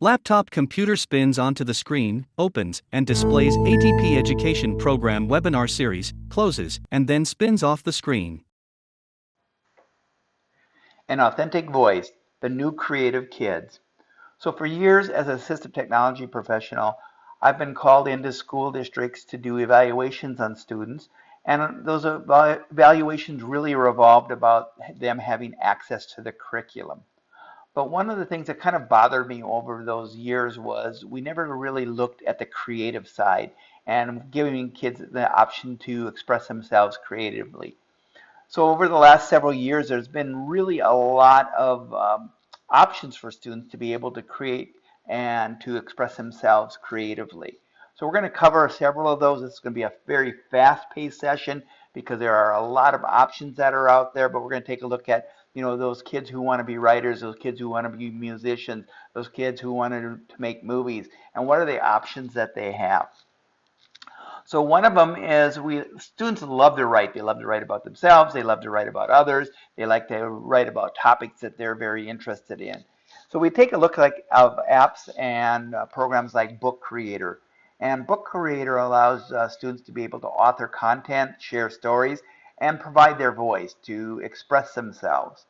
Laptop computer spins onto the screen, opens, and displays ATP Education Program webinar series, closes, and then spins off the screen. An authentic voice, the new creative kids. So for years as an assistive technology professional, I've been called into school districts to do evaluations on students, and those evaluations really revolved about them having access to the curriculum. But one of the things that kind of bothered me over those years was we never really looked at the creative side and giving kids the option to express themselves creatively. So over the last several years, there's been really a lot of options for students to be able to create and to express themselves creatively. So we're going to cover several of those. It's going to be a very fast-paced session because there are a lot of options that are out there, but we're going to take a look at those kids who want to be writers, those kids who want to be musicians, those kids who want to make movies, and what are the options that they have. So one of them is students love to write. They love to write about themselves. They love to write about others. They like to write about topics that they're very interested in. So we take a look of apps and programs like Book Creator. And Book Creator allows students to be able to author content, share stories, and provide their voice to express themselves.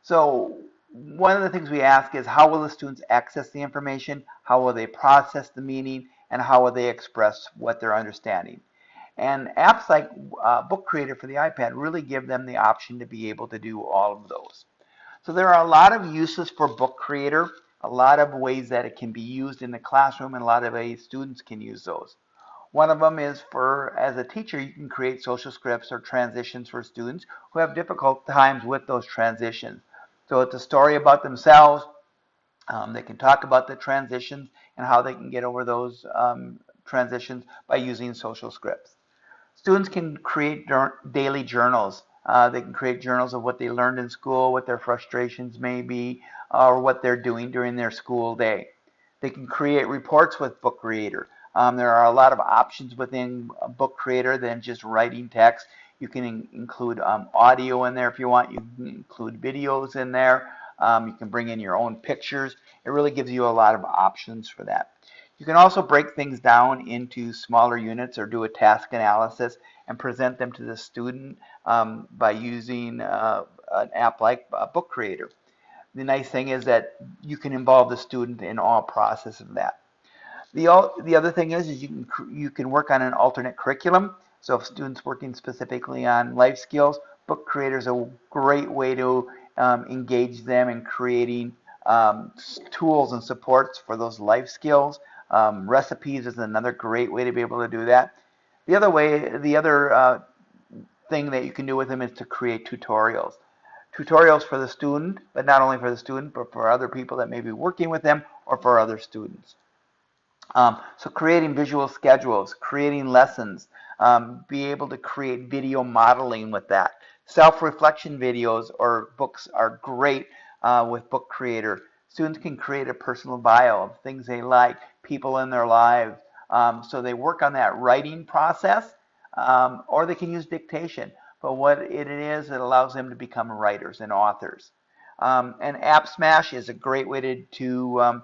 So one of the things we ask is how will the students access the information, how will they process the meaning, and how will they express what they're understanding. And apps like Book Creator for the iPad really give them the option to be able to do all of those. So there are a lot of uses for Book Creator, a lot of ways that it can be used in the classroom, and a lot of ways students can use those. One of them is as a teacher, you can create social scripts or transitions for students who have difficult times with those transitions. So it's a story about themselves. They can talk about the transitions and how they can get over those transitions by using social scripts. Students can create daily journals. They can create journals of what they learned in school, what their frustrations may be, or what they're doing during their school day. They can create reports with Book Creator. There are a lot of options within Book Creator than just writing text. You can include audio in there if you want. You can include videos in there. You can bring in your own pictures. It really gives you a lot of options for that. You can also break things down into smaller units or do a task analysis and present them to the student by using an app like Book Creator. The nice thing is that you can involve the student in all process of that. The other thing is you can work on an alternate curriculum. So if students working specifically on life skills, Book Creator is a great way to engage them in creating tools and supports for those life skills. Recipes is another great way to be able to do that. The other thing that you can do with them is to create tutorials. Tutorials for the student, but not only for the student, but for other people that may be working with them or for other students. So creating visual schedules, creating lessons, be able to create video modeling with that. Self-reflection videos or books are great with Book Creator. Students can create a personal bio of things they like, people in their lives. So they work on that writing process, or they can use dictation. But what it is, it allows them to become writers and authors. And App Smash is a great way to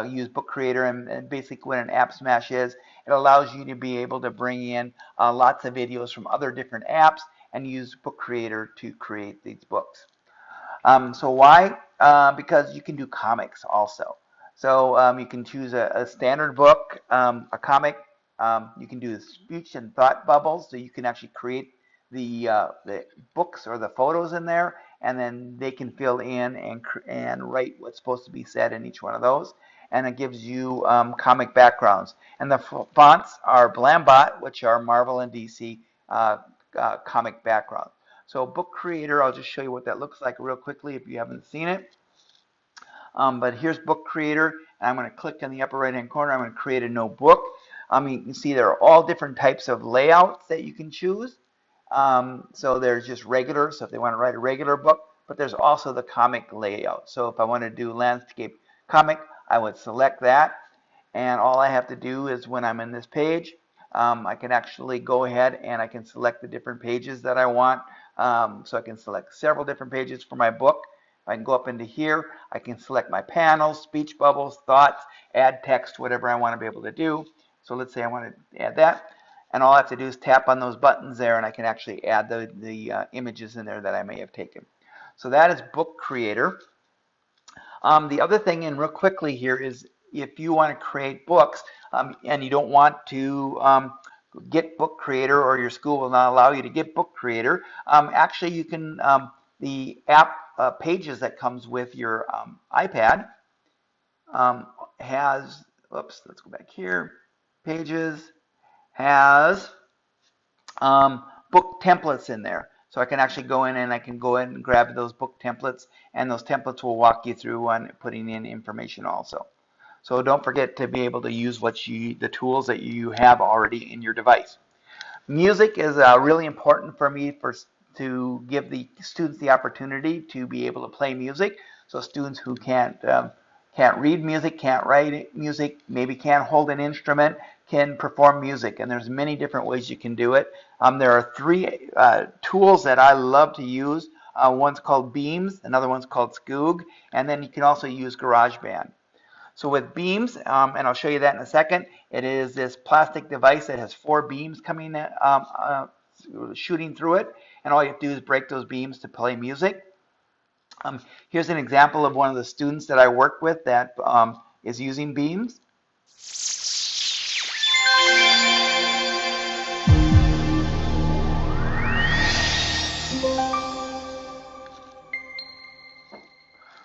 use Book Creator, and basically what an App Smash is, it allows you to be able to bring in lots of videos from other different apps and use Book Creator to create these books. So why? Because you can do comics also. So you can choose a standard book, a comic. You can do speech and thought bubbles, so you can actually create the books or the photos in there, and then they can fill in and write what's supposed to be said in each one of those. And it gives you comic backgrounds. And the fonts are Blambot, which are Marvel and DC comic backgrounds. So Book Creator, I'll just show you what that looks like real quickly if you haven't seen it. But here's Book Creator, and I'm going to click in the upper right hand corner. I'm going to create a new book. You can see there are all different types of layouts that you can choose. So there's just regular, so if they want to write a regular book, but there's also the comic layout. So if I want to do landscape comic, I would select that, and all I have to do is when I'm in this page, I can actually go ahead and I can select the different pages that I want. So I can select several different pages for my book, I can go up into here, I can select my panels, speech bubbles, thoughts, add text, whatever I want to be able to do. So let's say I want to add that. And all I have to do is tap on those buttons there, and I can actually add the images in there that I may have taken. So that is Book Creator. The other thing, and real quickly here, is if you want to create books and you don't want to get Book Creator, or your school will not allow you to get Book Creator, actually you can, the app Pages that comes with your iPad has, oops, let's go back here, Pages has book templates in there. So I can actually go in and I can go in and grab those book templates, and those templates will walk you through on putting in information also. So don't forget to be able to use the tools that you have already in your device. Music is really important for me to give the students the opportunity to be able to play music. So students who can't read music, can't write music, maybe can't hold an instrument, can perform music. And there's many different ways you can do it. There are three tools that I love to use. One's called Beamz, another one's called Skoog, and then you can also use GarageBand. So with Beamz, and I'll show you that in a second, it is this plastic device that has 4 beams coming shooting through it, and all you have to do is break those beams to play music. Here's an example of one of the students that I work with that is using Beamz.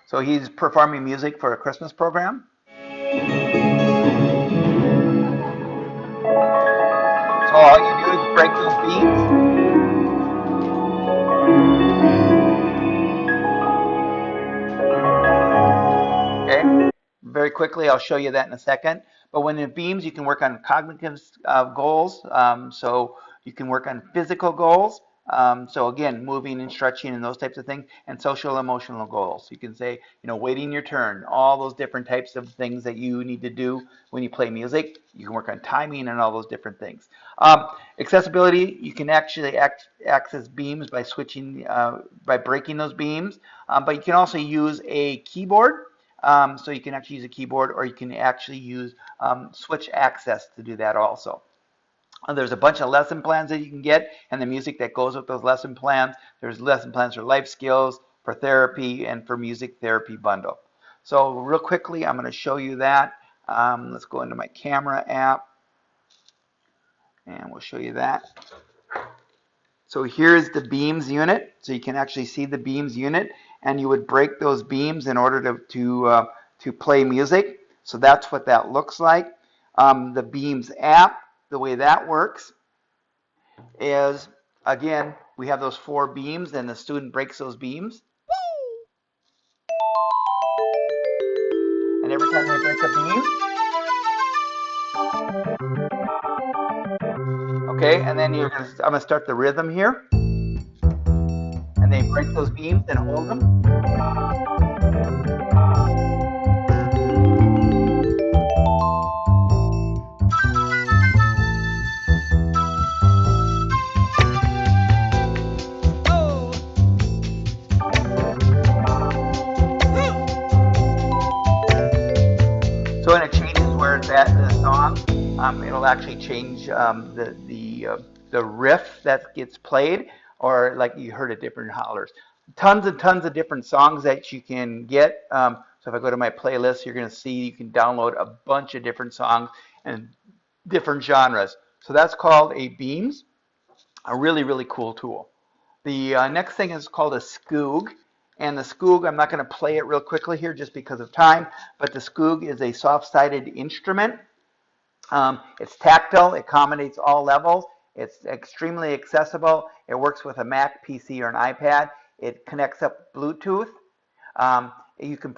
So he's performing music for a Christmas program. So all you do is break those beams. Okay. Very quickly, I'll show you that in a second. But when in Beamz, you can work on cognitive goals. So you can work on physical goals. So again, moving and stretching and those types of things, and social emotional goals. You can say, waiting your turn, all those different types of things that you need to do when you play music. You can work on timing and all those different things. Accessibility, you can actually access Beamz by switching, by breaking those beams, but you can also use a keyboard. So you can actually use a keyboard, or you can actually use switch access to do that also. There's a bunch of lesson plans that you can get, and the music that goes with those lesson plans. There's lesson plans for life skills, for therapy, and for music therapy bundle. So real quickly, I'm going to show you that. Let's go into my camera app, and we'll show you that. So here's the Beamz unit. So you can actually see the Beamz unit, and you would break those beams in order to play music. So that's what that looks like. The Beamz app, the way that works is, again, we have those 4 beams, and the student breaks those beams. And every time they break a beam, okay, and then I'm going to start the rhythm here. And they break those beams and hold them. So when it changes where it's at in the song, it'll actually change the riff that gets played, or like you heard at different hollers. Tons and tons of different songs that you can get. So if I go to my playlist, you're going to see you can download a bunch of different songs and different genres. So that's called a Beamz, a really, really cool tool. The next thing is called a Skoog. And the Skoog, I'm not going to play it real quickly here just because of time, but the Skoog is a soft-sided instrument. It's tactile, it accommodates all levels, it's extremely accessible, it works with a Mac, PC, or an iPad, it connects up Bluetooth. You can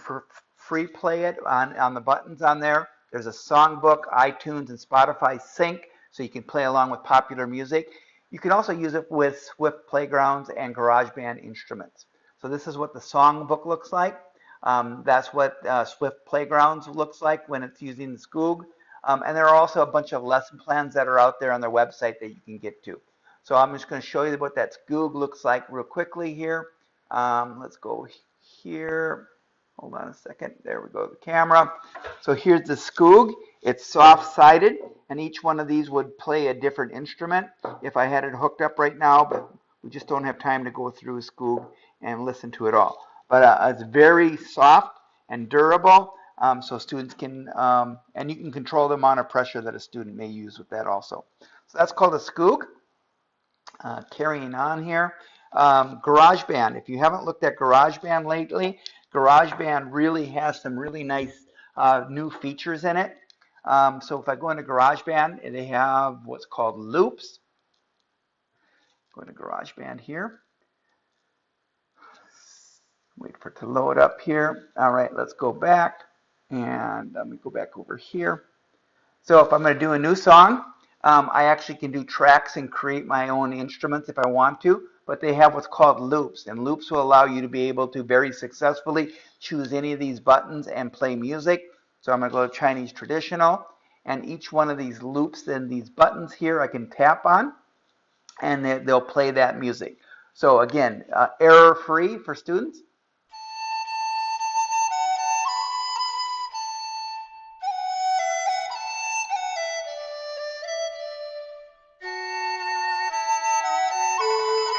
free play it on the buttons on there. There's a songbook, iTunes, and Spotify sync, so you can play along with popular music. You can also use it with Swift Playgrounds and GarageBand instruments. So this is what the songbook looks like. That's what Swift Playgrounds looks like when it's using the Skoog. And there are also a bunch of lesson plans that are out there on their website that you can get to. So I'm just going to show you what that Skoog looks like real quickly here. Let's go here. Hold on a second. There we go, the camera. So here's the Skoog. It's soft-sided, and each one of these would play a different instrument if I had it hooked up right now, but we just don't have time to go through a Skoog and listen to it all. But it's very soft and durable, so students can, and you can control the amount of pressure that a student may use with that also. So that's called a Skoog. Carrying on here, GarageBand. If you haven't looked at GarageBand lately, GarageBand really has some really nice new features in it. So if I go into GarageBand, they have what's called loops. Go into GarageBand here. Wait for it to load up here. All right, let's go back, and let me go back over here. So if I'm going to do a new song, I actually can do tracks and create my own instruments if I want to, but they have what's called loops, and loops will allow you to be able to very successfully choose any of these buttons and play music. So I'm going to go to Chinese traditional, and each one of these loops and these buttons here I can tap on, and they'll play that music. So again, error-free for students.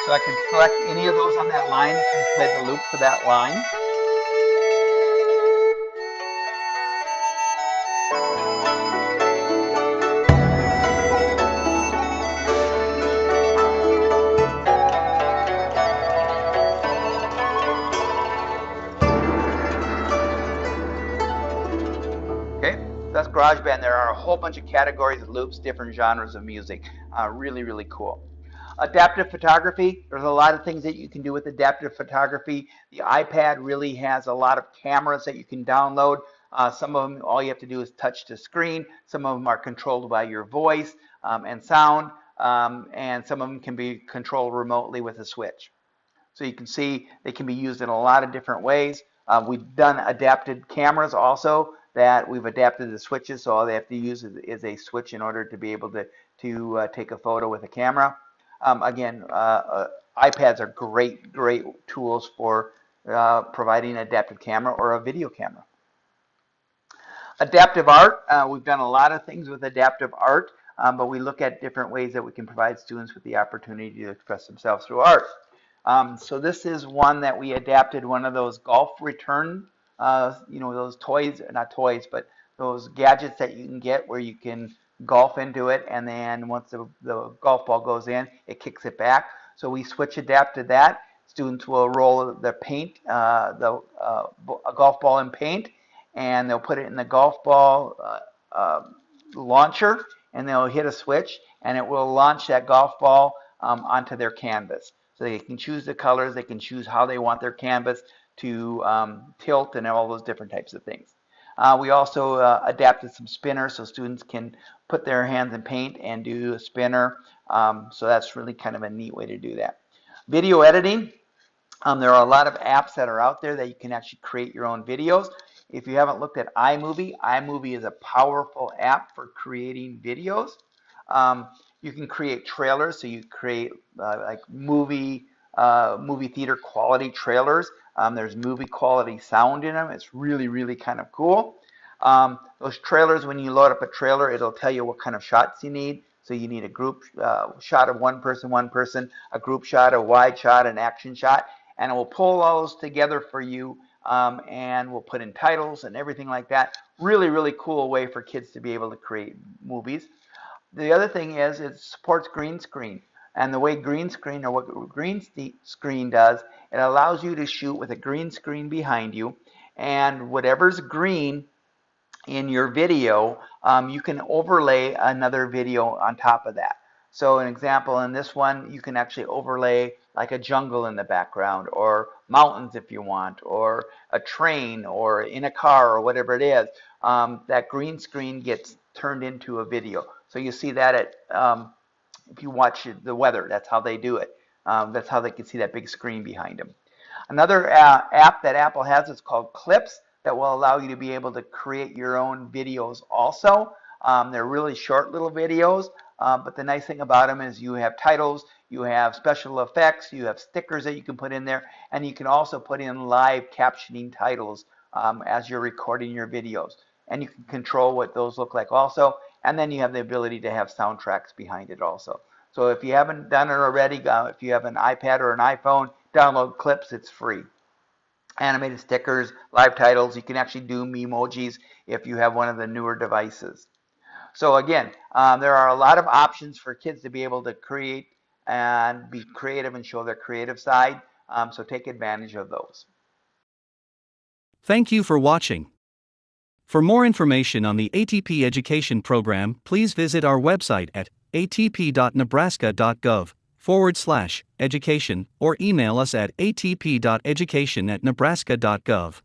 So I can select any of those on that line and play the loop for that line. Okay, that's GarageBand. There are a whole bunch of categories of loops, different genres of music. Really, really cool. Adaptive photography, there's a lot of things that you can do with adaptive photography. The iPad really has a lot of cameras that you can download. Some of them, all you have to do is touch the screen. Some of them are controlled by your voice and sound, and some of them can be controlled remotely with a switch. So you can see they can be used in a lot of different ways. We've done adapted cameras also that we've adapted the switches, so all they have to use is a switch in order to be able to take a photo with a camera. Again, iPads are great tools for providing an adaptive camera or a video camera. Adaptive art, we've done a lot of things with adaptive art, but we look at different ways that we can provide students with the opportunity to express themselves through art. So this is one that we adapted, one of those golf return, those toys, not toys, but those gadgets that you can get where you can golf into it, and then once the golf ball goes in, it kicks it back. So we switch adapted that. Students will roll the paint, a golf ball in paint, and they'll put it in the golf ball launcher, and they'll hit a switch, and it will launch that golf ball onto their canvas. So they can choose the colors, they can choose how they want their canvas to tilt and all those different types of things. We also adapted some spinners so students can put their hands in paint and do a spinner. So that's really kind of a neat way to do that. Video editing. There are a lot of apps that are out there that you can actually create your own videos. If you haven't looked at iMovie, iMovie is a powerful app for creating videos. You can create trailers, so you create like movie theater quality trailers. There's movie quality sound in them. It's really kind of cool. Those trailers, when you load up a trailer, it'll tell you what kind of shots you need. So you need a group shot of one person, a group shot, a wide shot, an action shot, and it will pull all those together for you, and we'll put in titles and everything like that. Really cool way for kids to be able to create movies. The other thing is it supports green screen. And the way green screen, or what green screen does, it allows you to shoot with a green screen behind you, and whatever's green in your video, you can overlay another video on top of that. So an example in this one, you can actually overlay like a jungle in the background, or mountains if you want, or a train, or in a car, or whatever it is. That green screen gets turned into a video. So you see that at if you watch the weather, that's how they do it. That's how they can see that big screen behind them. Another app that Apple has is called Clips, that will allow you to be able to create your own videos also. They're really short little videos, but the nice thing about them is you have titles, you have special effects, you have stickers that you can put in there, and you can also put in live captioning titles as you're recording your videos. And you can control what those look like also, and then you have the ability to have soundtracks behind it also. So if you haven't done it already, if you have an iPad or an iPhone, download Clips, it's free. Animated stickers, live titles, you can actually do memojis if you have one of the newer devices. So again, there are a lot of options for kids to be able to create and be creative and show their creative side, so take advantage of those. Thank you for watching. For more information on the ATP education program, please visit our website at atp.nebraska.gov/education or email us at atp.education@nebraska.gov.